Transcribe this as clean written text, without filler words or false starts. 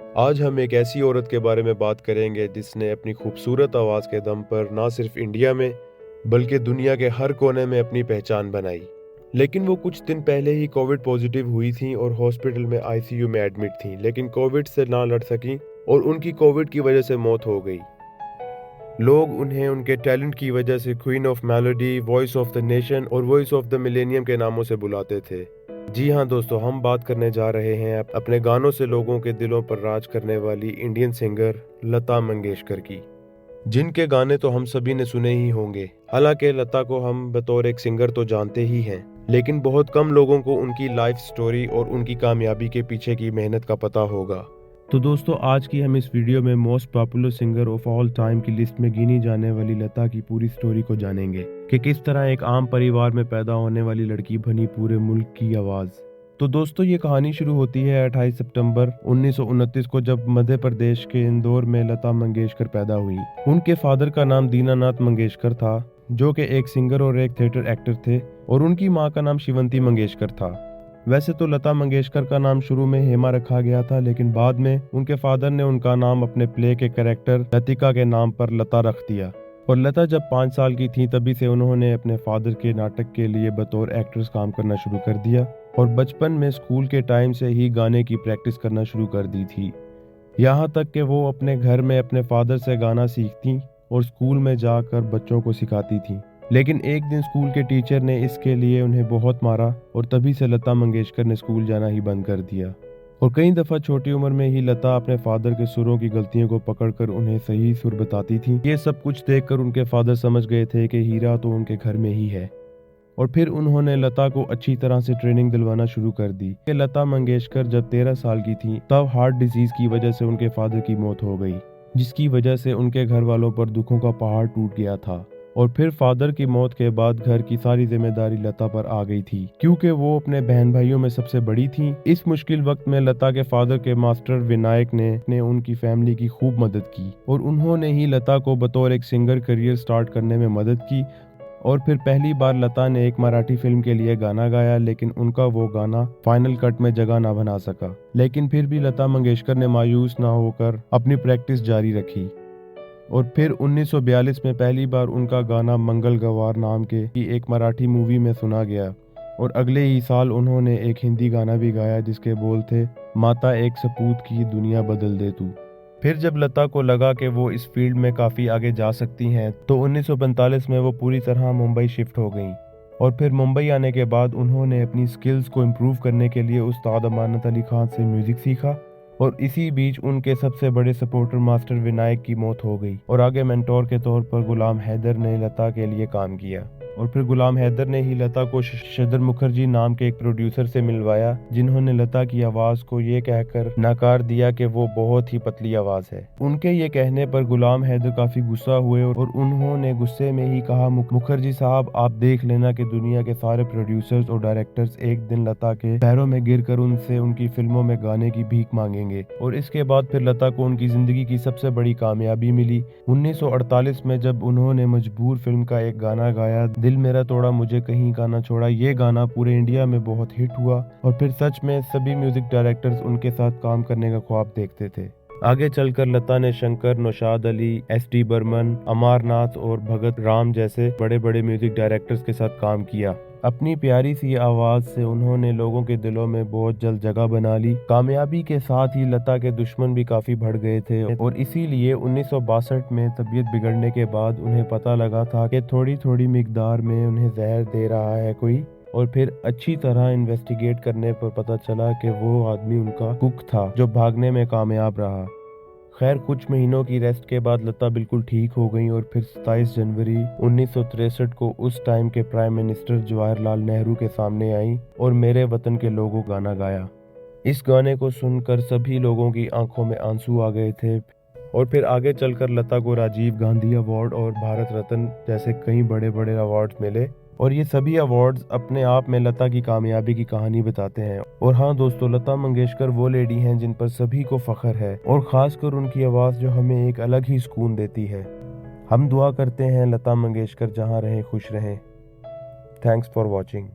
आज हम एक ऐसी औरत के बारे में बात करेंगे जिसने अपनी खूबसूरत आवाज़ के दम पर ना सिर्फ इंडिया में बल्कि दुनिया के हर कोने में अपनी पहचान बनाई। लेकिन वो कुछ दिन पहले ही कोविड पॉजिटिव हुई थी और हॉस्पिटल में आईसीयू में एडमिट थी, लेकिन कोविड से ना लड़ सकी और उनकी कोविड की वजह से मौत हो गई। लोग उन्हें उनके टैलेंट की वजह से queen of melody, voice of the nation और वॉइस ऑफ द मिलेनियम के नामों से बुलाते थे। जी हाँ दोस्तों, हम बात करने जा रहे हैं अपने गानों से लोगों के दिलों पर राज करने वाली इंडियन सिंगर लता मंगेशकर की, जिनके गाने तो हम सभी ने सुने ही होंगे। हालांकि लता को हम बतौर एक सिंगर तो जानते ही हैं, लेकिन बहुत कम लोगों को उनकी लाइफ स्टोरी और उनकी कामयाबी के पीछे की मेहनत का पता होगा। तो दोस्तों, आज की हम इस वीडियो में most popular singer of all time की लिस्ट में गिनी जाने वाली लता की पूरी स्टोरी को जानेंगे कि किस तरह एक आम परिवार में पैदा होने वाली लड़की बनी पूरे मुल्क की आवाज। तो दोस्तों, ये कहानी शुरू होती है 28 सितंबर 1929 को, जब मध्य प्रदेश के इंदौर में लता मंगेशकर पैदा हुई। उनके फादर का नाम दीनानाथ मंगेशकर था, जो कि एक सिंगर और एक थिएटर एक्टर थे, और उनकी माँ का नाम शिवंती मंगेशकर था। वैसे तो लता मंगेशकर का नाम शुरू में हेमा रखा गया था, लेकिन बाद में उनके फादर ने उनका नाम अपने प्ले के कैरेक्टर लतिका के नाम पर लता रख दिया। और लता जब 5 साल की थी तभी से उन्होंने अपने फादर के नाटक के लिए बतौर एक्ट्रेस काम करना शुरू कर दिया, और बचपन में स्कूल के टाइम से ही गाने की प्रैक्टिस करना शुरू कर दी थी। यहाँ तक कि वो अपने घर में अपने फादर से गाना सीखती और स्कूल में जाकर बच्चों को सिखाती थी। लेकिन एक दिन स्कूल के टीचर ने इसके लिए उन्हें बहुत मारा और तभी से लता मंगेशकर ने स्कूल जाना ही बंद कर दिया। और कई दफ़ा छोटी उम्र में ही लता अपने फादर के सुरों की गलतियों को पकड़कर उन्हें सही सुर बताती थी। ये सब कुछ देखकर उनके फादर समझ गए थे कि हीरा तो उनके घर में ही है, और फिर उन्होंने लता को अच्छी तरह से ट्रेनिंग दिलवाना शुरू कर दी। लता मंगेशकर जब 13 साल की थी तब हार्ट डिजीज की वजह से उनके फादर की मौत हो गई, जिसकी वजह से उनके घर वालों पर दुखों का पहाड़ टूट गया था। और फिर फादर की मौत के बाद घर की सारी जिम्मेदारी लता पर आ गई थी, क्योंकि वो अपने बहन भाइयों में सबसे बड़ी थी। इस मुश्किल वक्त में लता के फादर के मास्टर विनायक ने उनकी फैमिली की खूब मदद की, और उन्होंने ही लता को बतौर एक सिंगर करियर स्टार्ट करने में मदद की। और फिर पहली बार लता ने एक मराठी फिल्म के लिए गाना गाया, लेकिन उनका वो गाना फाइनल कट में जगह ना बना सका। लेकिन फिर भी लता मंगेशकर ने मायूस ना होकर अपनी प्रैक्टिस जारी रखी, और फिर 1942 में पहली बार उनका गाना मंगल गवार नाम के एक मराठी मूवी में सुना गया। और अगले ही साल उन्होंने एक हिंदी गाना भी गाया जिसके बोल थे, माता एक सपूत की दुनिया बदल दे तू। फिर जब लता को लगा कि वो इस फील्ड में काफ़ी आगे जा सकती हैं, तो 1945 में वो पूरी तरह मुंबई शिफ्ट हो गईं। और फिर मुंबई आने के बाद उन्होंने अपनी स्किल्स को इम्प्रूव करने के लिए उस्ताद अमानत अली खान से म्यूज़िक सीखा, और इसी बीच उनके सबसे बड़े सपोर्टर मास्टर विनायक की मौत हो गई, और आगे मेंटोर के तौर पर गुलाम हैदर ने लता के लिए काम किया। और फिर गुलाम हैदर ने ही लता को शदर मुखर्जी नाम के एक प्रोड्यूसर से मिलवाया, जिन्होंने लता की आवाज़ को ये कहकर नकार दिया कि वो बहुत ही पतली आवाज़ है। उनके ये कहने पर गुलाम हैदर काफ़ी गुस्सा हुए, और उन्होंने गुस्से में ही कहा, मुखर्जी साहब, आप देख लेना कि दुनिया के सारे प्रोड्यूसर्स और डायरेक्टर्स एक दिन लता के पैरों में गिरकर उनसे उनकी फिल्मों में गाने की भीख मांगेंगे। और इसके बाद फिर लता को उनकी ज़िंदगी की सबसे बड़ी कामयाबी मिली 1948 में, जब उन्होंने मजबूर फिल्म का एक गाना गाया, दिल मेरा तोड़ा मुझे कहीं का ना छोड़ा। ये गाना पूरे इंडिया में बहुत हिट हुआ, और फिर सच में सभी म्यूजिक डायरेक्टर्स उनके साथ काम करने का ख्वाब देखते थे। आगे चलकर लता ने शंकर, नौशाद अली, एस.डी. बर्मन, अमरनाथ और भगत राम जैसे बड़े बड़े म्यूजिक डायरेक्टर्स के साथ काम किया। अपनी प्यारी सी आवाज़ से उन्होंने लोगों के दिलों में बहुत जल्द जगह बना ली। कामयाबी के साथ ही लता के दुश्मन भी काफ़ी बढ़ गए थे, और इसीलिए 1962 में तबीयत बिगड़ने के बाद उन्हें पता लगा था कि थोड़ी थोड़ी मिकदार में उन्हें जहर दे रहा है कोई। और फिर अच्छी तरह इन्वेस्टिगेट करने पर पता चला कि वो आदमी उनका कुक था, जो भागने में कामयाब रहा। खैर, कुछ महीनों की रेस्ट के बाद लता बिल्कुल ठीक हो गई, और फिर 27 जनवरी 1963 को उस टाइम के प्राइम मिनिस्टर जवाहरलाल नेहरू के सामने आई और मेरे वतन के लोगों गाना गाया। इस गाने को सुनकर सभी लोगों की आंखों में आंसू आ गए थे। और फिर आगे चलकर लता को राजीव गांधी अवार्ड और भारत रत्न जैसे कई बड़े बड़े अवार्ड मिले, और ये सभी अवार्ड्स अपने आप में लता की कामयाबी की कहानी बताते हैं। और हाँ दोस्तों, लता मंगेशकर वो लेडी हैं जिन पर सभी को फख्र है, और ख़ासकर उनकी आवाज़ जो हमें एक अलग ही सुकून देती है। हम दुआ करते हैं लता मंगेशकर जहाँ रहें खुश रहें। Thanks for watching.